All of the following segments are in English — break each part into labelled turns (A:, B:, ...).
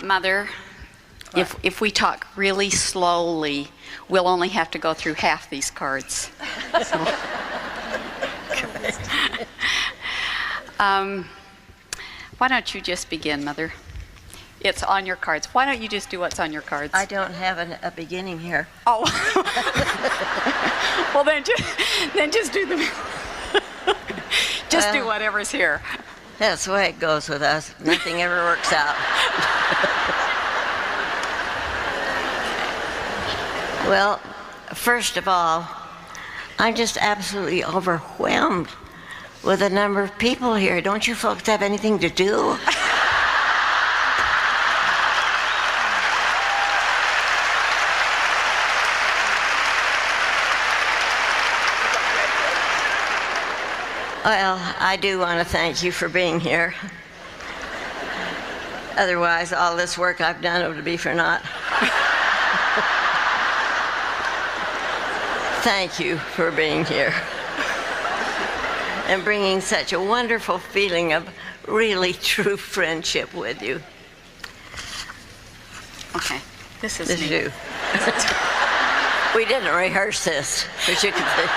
A: Mother, if we talk really slowly, we'll only have to go through half these cards. So. Why don't you just begin, Mother? It's on your cards. Why don't you just do what's on your cards?
B: I don't have a beginning here.
A: Oh. Well, then just do the... do whatever's here.
B: That's the way it goes with us. Nothing ever works out. Well, first of all, I'm just absolutely overwhelmed with the number of people here. Don't you folks have anything to do? Well, I do want to thank you for being here. Otherwise, all this work I've done would be for naught. Thank you for being here and bringing such a wonderful feeling of really true friendship with you.
A: Okay, this is me.
B: you. We didn't rehearse this, but you can see.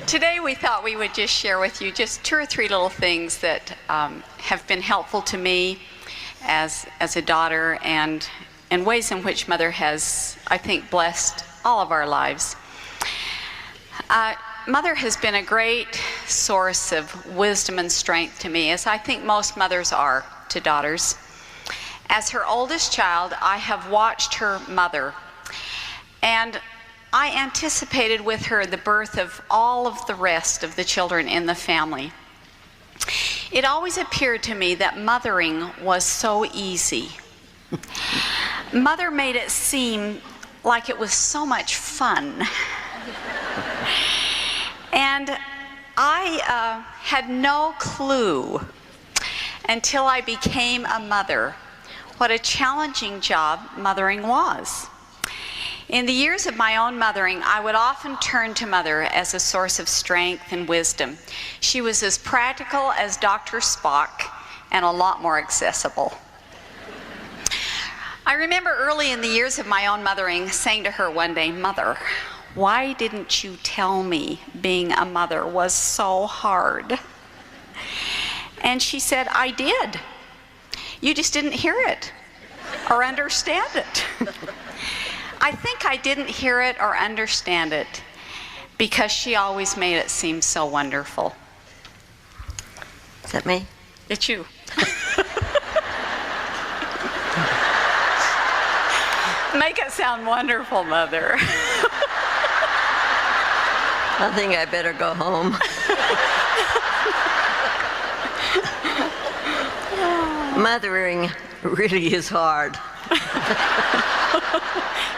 A: Today we thought we would just share with you just 2 or 3 little things that have been helpful to me as a daughter, and ways in which Mother has, I think, blessed all of our lives. Mother has been a great source of wisdom and strength to me, as I think most mothers are to daughters. As her oldest child, I have watched her mother, and I anticipated with her the birth of all of the rest of the children in the family. It always appeared to me that mothering was so easy. Mother made it seem like it was so much fun. And I had no clue until I became a mother what a challenging job mothering was. In the years of my own mothering, I would often turn to Mother as a source of strength and wisdom. She was as practical as Dr. Spock and a lot more accessible. I remember early in the years of my own mothering saying to her one day, "Mother, why didn't you tell me being a mother was so hard?" And she said, "I did. You just didn't hear it or understand it." I think I didn't hear it or understand it because she always made it seem so wonderful.
B: Is that me?
A: It's you. Make it sound wonderful, Mother.
B: I think I better go home. Mothering really is hard.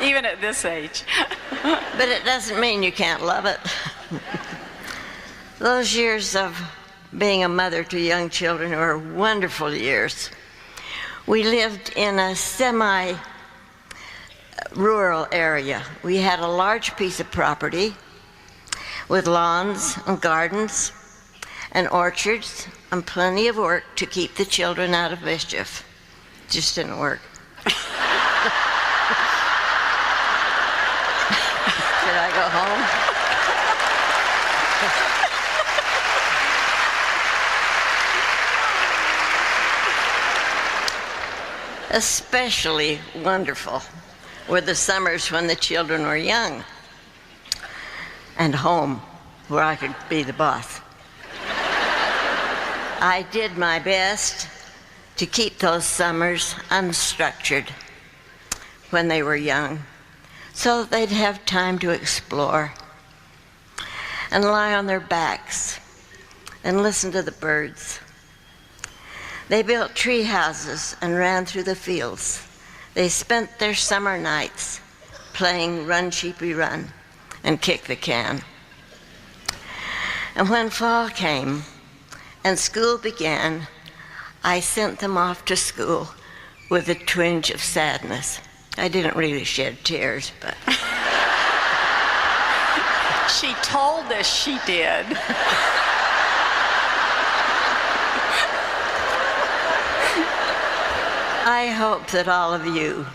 A: Even at this age.
B: But it doesn't mean you can't love it. Those years of being a mother to young children were wonderful years. We lived in a semi-rural area. We had a large piece of property with lawns and gardens and orchards and plenty of work to keep the children out of mischief. Just didn't work. Should I go home? Especially wonderful were the summers when the children were young and home, where I could be the boss. I did my best to keep those summers unstructured when they were young, so they'd have time to explore and lie on their backs and listen to the birds. They built tree houses and ran through the fields. They spent their summer nights playing Run Sheepy Run and Kick the Can. And when fall came and school began, I sent them off to school with a twinge of sadness. I didn't really shed tears, but...
A: She told us she did.
B: I hope that all of you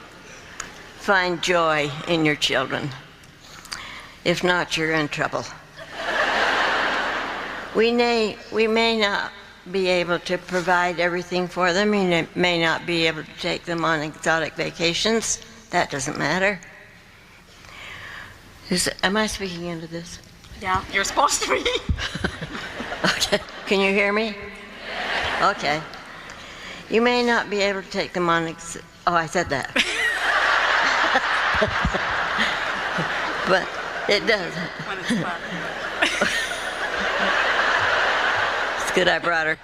B: find joy in your children. If not, you're in trouble. We may not be able to provide everything for them. We may not be able to take them on exotic vacations. That doesn't matter. Am I speaking into this?
A: Yeah, you're supposed to be.
B: Okay. Can you hear me? Okay. You may not be able to take them on oh, I said that. But it does.
A: When it's fun.
B: It's good I brought her.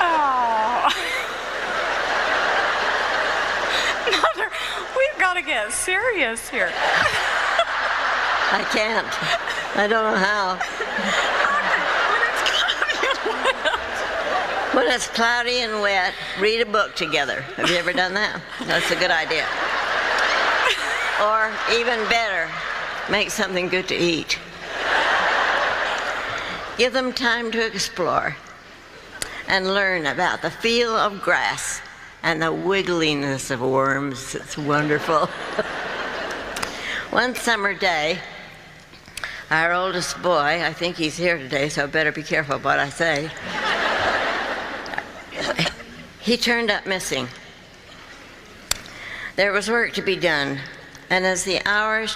A: Oh. Mother, we've got to get serious here.
B: I can't. I don't know how. When it's cloudy and wet, read a book together. Have you ever done that? That's a good idea. Or even better, make something good to eat. Give them time to explore and learn about the feel of grass and the wiggliness of worms. It's wonderful. One summer day, our oldest boy, I think he's here today, so I better be careful what I say, he turned up missing. There was work to be done, and as the hours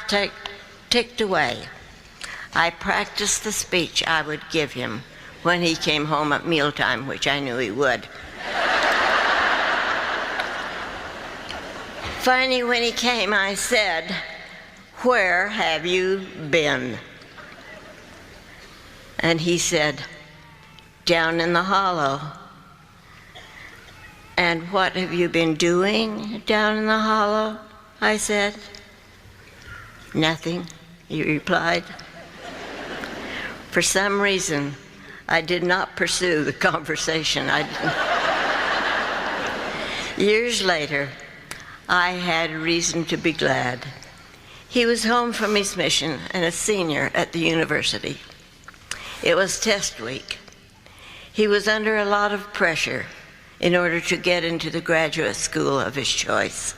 B: ticked away, I practiced the speech I would give him when he came home at mealtime, which I knew he would. Finally, when he came, I said, "Where have you been?" And he said, "Down in the hollow." "And what have you been doing down in the hollow?" I said. "Nothing," he replied. For some reason, I did not pursue the conversation. Years later, I had reason to be glad. He was home from his mission and a senior at the university. It was test week. He was under a lot of pressure in order to get into the graduate school of his choice.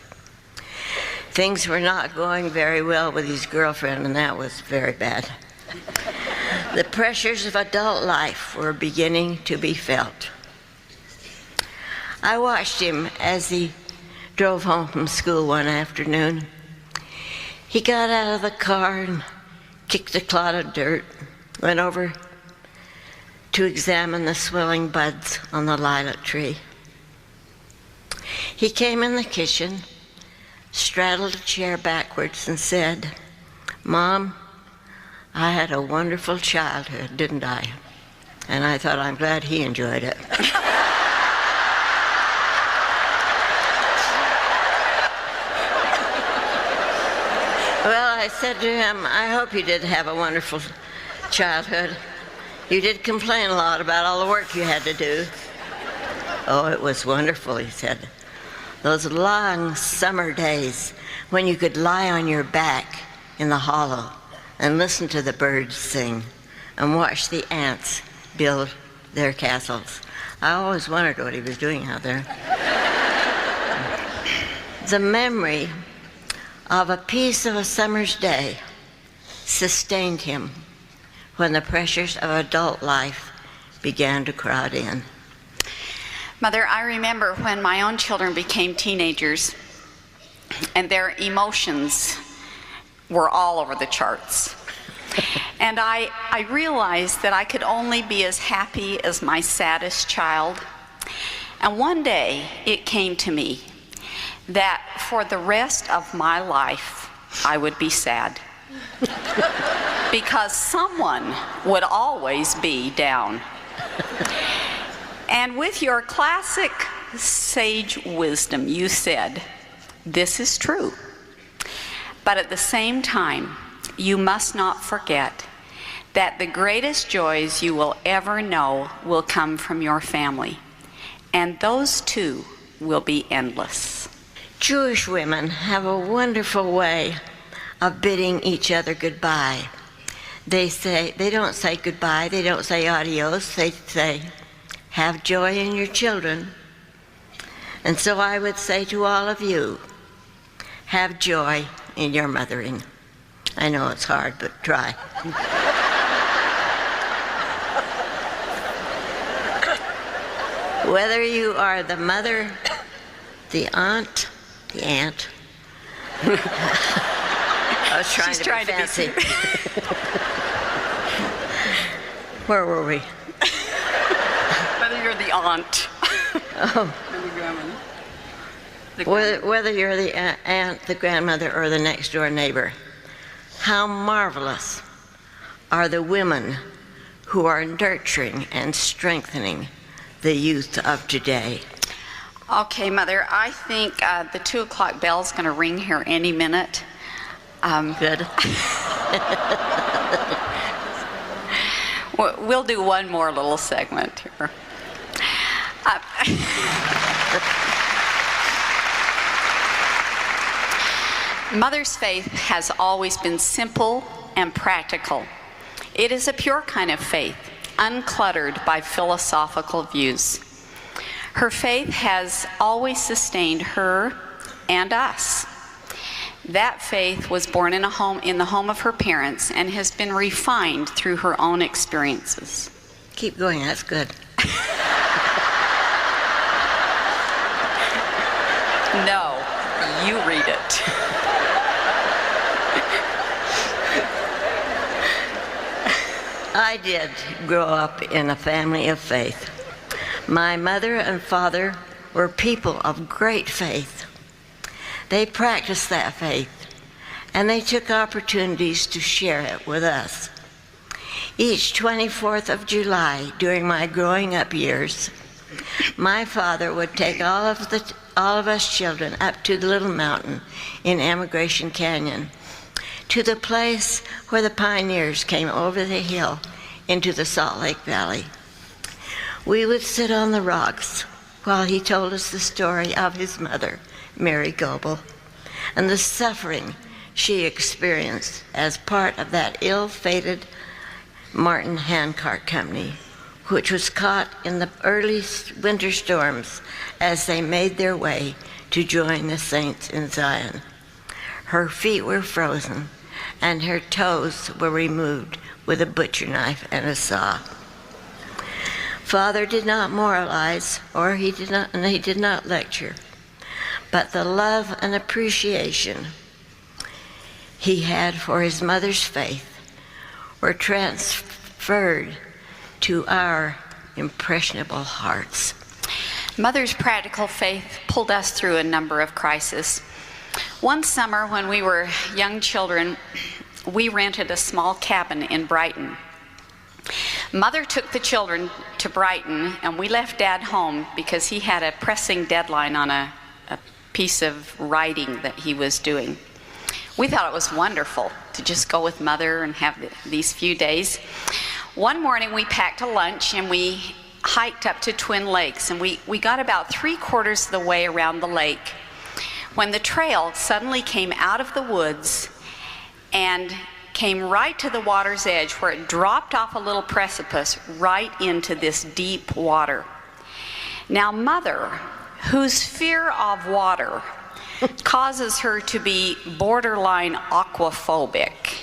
B: Things were not going very well with his girlfriend, and that was very bad. The pressures of adult life were beginning to be felt. I watched him as he drove home from school one afternoon. He got out of the car and kicked a clod of dirt, went over to examine the swelling buds on the lilac tree. He came in the kitchen, straddled a chair backwards, and said, "Mom, I had a wonderful childhood, didn't I?" And I thought, I'm glad he enjoyed it. Well, I said to him, "I hope you did have a wonderful childhood. You did complain a lot about all the work you had to do." "Oh, it was wonderful," he said. "Those long summer days when you could lie on your back in the hollow and listen to the birds sing and watch the ants build their castles." I always wondered what he was doing out there. The memory of a piece of a summer's day sustained him when the pressures of adult life began to crowd in.
A: Mother, I remember when my own children became teenagers and their emotions were all over the charts. And I realized that I could only be as happy as my saddest child. And one day it came to me that for the rest of my life I would be sad. Because someone would always be down. And with your classic sage wisdom, you said, "This is true. But at the same time, you must not forget that the greatest joys you will ever know will come from your family. And those too will be endless."
B: Jewish women have a wonderful way of bidding each other goodbye. They don't say goodbye, they don't say adios, they say, "Have joy in your children." And so I would say to all of you, have joy in your mothering. I know it's hard, but try. Whether you are the mother, the aunt. I was trying
A: She's
B: to
A: trying
B: be
A: to be
B: fancy. Where were we?
A: Whether you're the aunt.
B: Oh.
A: Or the grandmother.
B: Whether you're the aunt, the grandmother, or the next door neighbor, how marvelous are the women who are nurturing and strengthening the youth of today.
A: Okay, Mother, I think the 2 o'clock bell's going to ring here any minute.
B: Good.
A: We'll do one more little segment here. Mother's faith has always been simple and practical. It is a pure kind of faith, uncluttered by philosophical views. Her faith has always sustained her and us. That faith was born in the home of her parents and has been refined through her own experiences.
B: Keep going, that's good.
A: No, you read it.
B: I did grow up in a family of faith. My mother and father were people of great faith. They practiced that faith, and they took opportunities to share it with us. Each 24th of July during my growing up years, my father would take all of us children up to the little mountain in Emigration Canyon, to the place where the pioneers came over the hill into the Salt Lake Valley. We would sit on the rocks while he told us the story of his mother, Mary Goebel, and the suffering she experienced as part of that ill-fated Martin handcart company, which was caught in the early winter storms as they made their way to join the saints in Zion. Her feet were frozen, and her toes were removed with a butcher knife and a saw. Father did not moralize, and he did not lecture, but the love and appreciation he had for his mother's faith were transferred to our impressionable hearts.
A: Mother's practical faith pulled us through a number of crises. One summer when we were young children, we rented a small cabin in Brighton. Mother took the children to Brighton, and we left Dad home because he had a pressing deadline on a piece of writing that he was doing. We thought it was wonderful to just go with Mother and have these few days. One morning we packed a lunch and we hiked up to Twin Lakes, and we got about 3/4 of the way around the lake when the trail suddenly came out of the woods and came right to the water's edge, where it dropped off a little precipice right into this deep water. Now Mother, whose fear of water causes her to be borderline aquaphobic,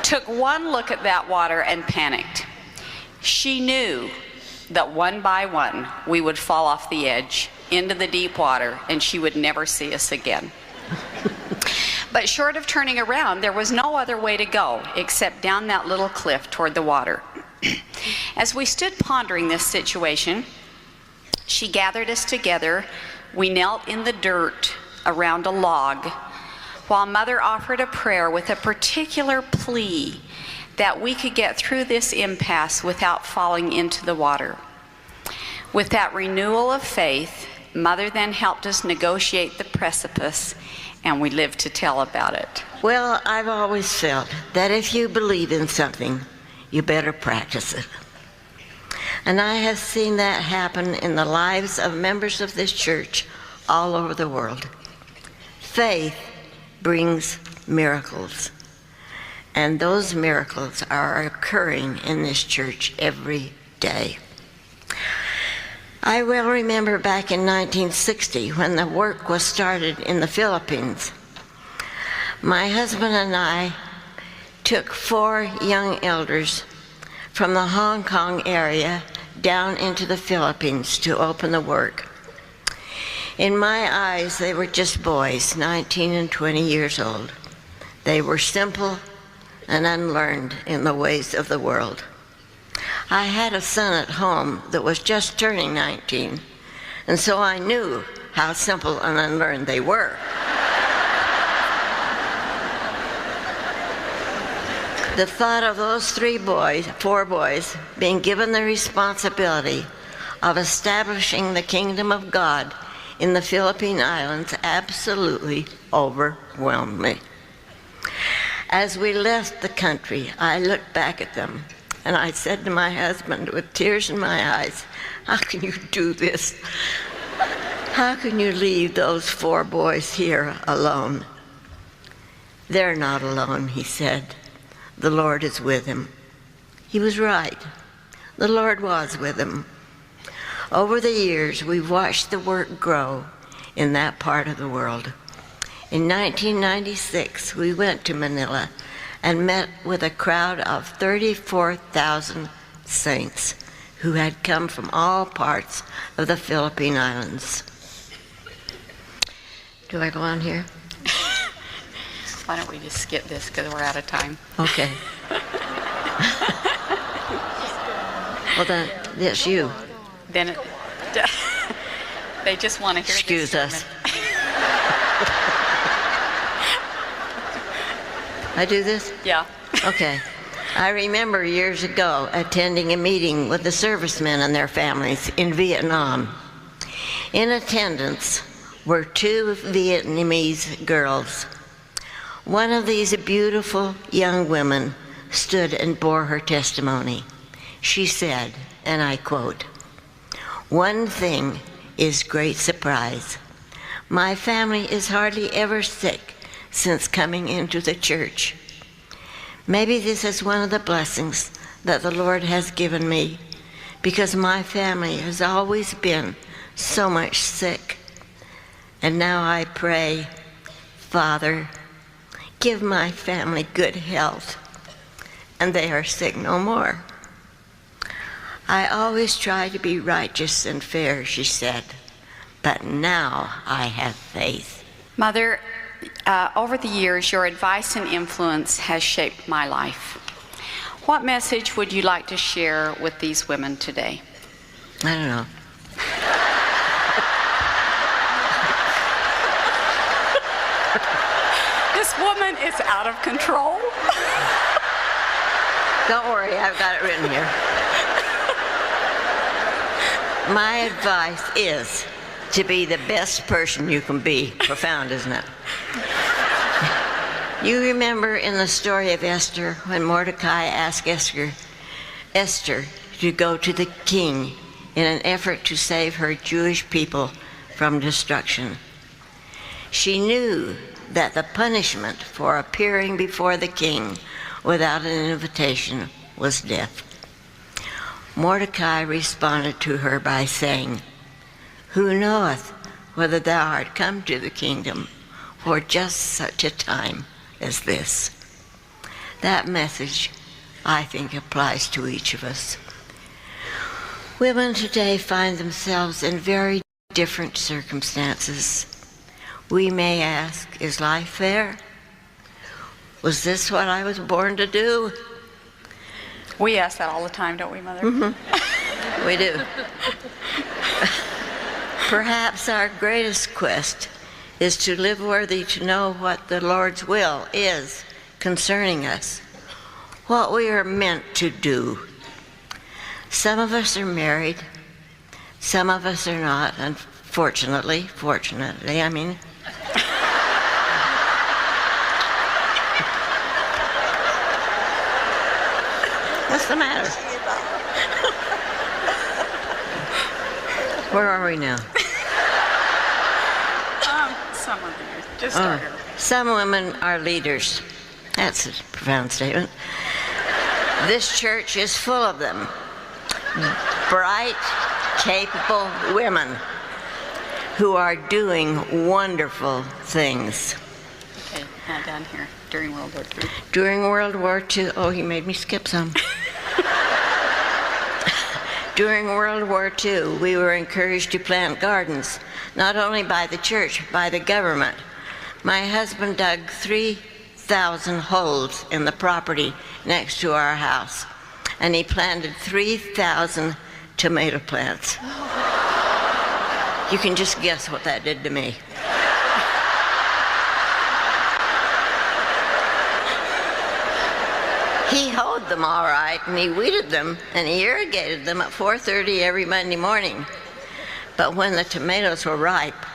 A: took one look at that water and panicked. She knew that one by one we would fall off the edge into the deep water and she would never see us again. But short of turning around, there was no other way to go except down that little cliff toward the water. As we stood pondering this situation, she gathered us together. We knelt in the dirt around a log while Mother offered a prayer with a particular plea that we could get through this impasse without falling into the water. With that renewal of faith, Mother then helped us negotiate the precipice, and we lived to tell about it.
B: Well, I've always felt that if you believe in something, you better practice it. And I have seen that happen in the lives of members of this church all over the world. Faith brings miracles, and those miracles are occurring in this church every day. I well remember back in 1960 when the work was started in the Philippines. My husband and I took 4 young elders from the Hong Kong area down into the Philippines to open the work. In my eyes, they were just boys, 19 and 20 years old. They were simple and unlearned in the ways of the world. I had a son at home that was just turning 19, and so I knew how simple and unlearned they were. The thought of those 4 boys, being given the responsibility of establishing the kingdom of God in the Philippine Islands absolutely overwhelmed me. As we left the country, I looked back at them, and I said to my husband with tears in my eyes, "How can you do this? How can you leave those 4 boys here alone?" "They're not alone," he said. "The Lord is with him." He was right. The Lord was with him. Over the years, we've watched the work grow in that part of the world. In 1996, we went to Manila and met with a crowd of 34,000 saints who had come from all parts of the Philippine Islands. Do I go on here?
A: Why don't we just skip this because we're out of time?
B: Okay. Well, then, that's you.
A: Then it, they just want to hear
B: Excuse
A: this
B: us. I do this?
A: Yeah.
B: Okay. I remember years ago attending a meeting with the servicemen and their families in Vietnam. In attendance were 2 Vietnamese girls. One of these beautiful young women stood and bore her testimony. She said, and I quote, "One thing is great surprise. My family is hardly ever sick since coming into the church. Maybe this is one of the blessings that the Lord has given me, because my family has always been so much sick. And now I pray, Father, give my family good health, and they are sick no more. I always try to be righteous and fair," she said, "but now I have faith."
A: Mother, over the years, your advice and influence has shaped my life. What message would you like to share with these women today?
B: I don't know.
A: This woman is out of control.
B: Don't worry, I've got it written here. My advice is to be the best person you can be. Profound, isn't it? You remember in the story of Esther when Mordecai asked Esther to go to the king in an effort to save her Jewish people from destruction. She knew that the punishment for appearing before the king without an invitation was death. Mordecai responded to her by saying, "Who knoweth whether thou art come to the kingdom for just such a time as this?" That message, I think, applies to each of us. Women today find themselves in very different circumstances. We may ask, is life fair? Was this what I was born to do?
A: We ask that all the time, don't we, Mother?
B: Mm-hmm. We do. Perhaps our greatest quest is to live worthy to know what the Lord's will is concerning us, what we are meant to do. Some of us are married, some of us are not, and fortunately, I mean. What's the matter? Where are we now?
A: Some of you. Just start her.
B: Some women are leaders. That's a profound statement. This church is full of them. Bright, capable women who are doing wonderful things.
A: Okay, now down here, during World War II.
B: During World War II, oh, he made me skip some. During World War II, we were encouraged to plant gardens, not only by the church, by the government. My husband dug 3,000 holes in the property next to our house, and he planted 3,000 tomato plants. You can just guess what that did to me. He hoed them all right, and he weeded them, and he irrigated them at 4:30 every Monday morning. But when the tomatoes were ripe,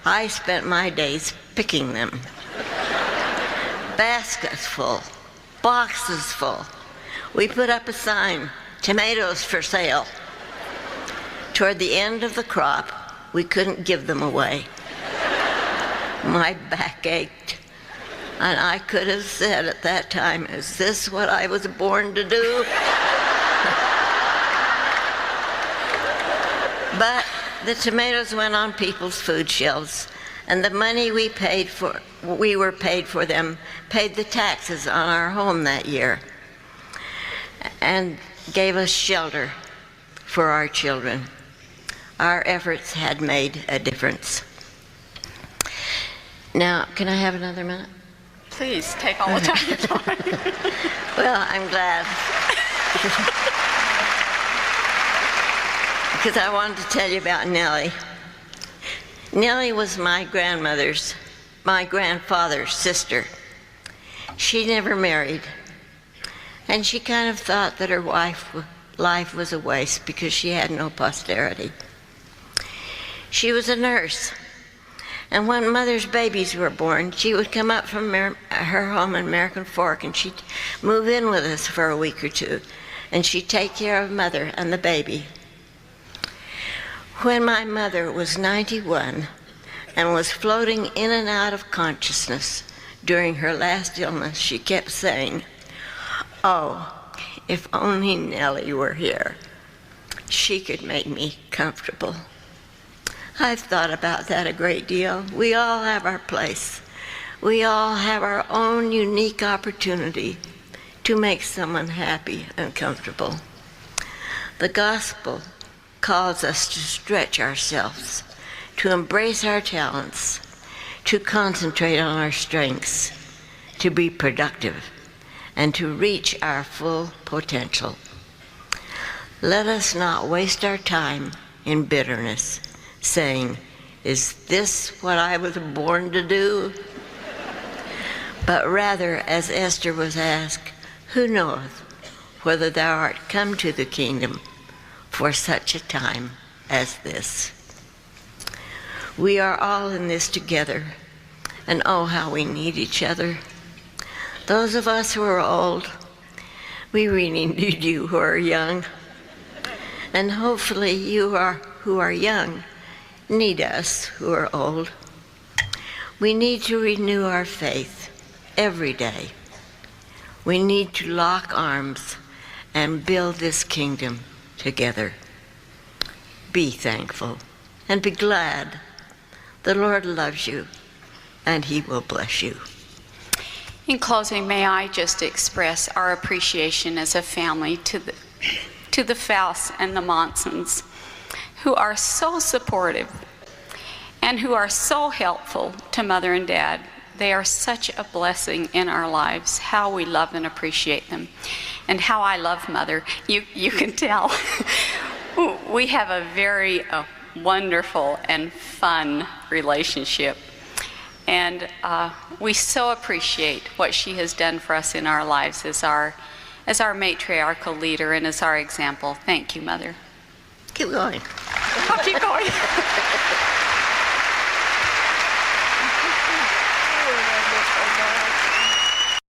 B: I spent my days picking them. Baskets full, boxes full. We put up a sign, "Tomatoes for sale." Toward the end of the crop, we couldn't give them away. My back ached. And I could have said at that time, "Is this what I was born to do?" But the tomatoes went on people's food shelves, and the money we were paid for them, paid the taxes on our home that year, and gave us shelter for our children. Our efforts had made a difference. Now, can I have another minute?
A: Please, take all the time you want.
B: Well, I'm glad. Because I wanted to tell you about Nellie. Nellie was my grandfather's sister. She never married. And she kind of thought that her life was a waste because she had no posterity. She was a nurse. And when mother's babies were born, she would come up from her home in American Fork, and she'd move in with us for a week or two, and she'd take care of mother and the baby. When my mother was 91 and was floating in and out of consciousness during her last illness, she kept saying, "Oh, if only Nellie were here. She could make me comfortable." I've thought about that a great deal. We all have our place. We all have our own unique opportunity to make someone happy and comfortable. The gospel calls us to stretch ourselves, to embrace our talents, to concentrate on our strengths, to be productive, and to reach our full potential. Let us not waste our time in bitterness, saying, "Is this what I was born to do?" But rather, as Esther was asked, "Who knoweth whether thou art come to the kingdom for such a time as this?" We are all in this together, and oh, how we need each other. Those of us who are old, we really need you who are young. And hopefully you who are young need us who are old. We need to renew our faith every day. We need to lock arms and build this kingdom together. Be thankful and be glad. The Lord loves you, and He will bless you.
A: In closing, may I just express our appreciation as a family to the Faust and the Monsons, who are so supportive and who are so helpful to Mother and Dad. They are such a blessing in our lives. How we love and appreciate them, and how I love Mother. You can tell. We have a very wonderful and fun relationship, and we so appreciate what she has done for us in our lives as our matriarchal leader and as our example. Thank you, Mother.
B: Keep going.
A: I'll keep going.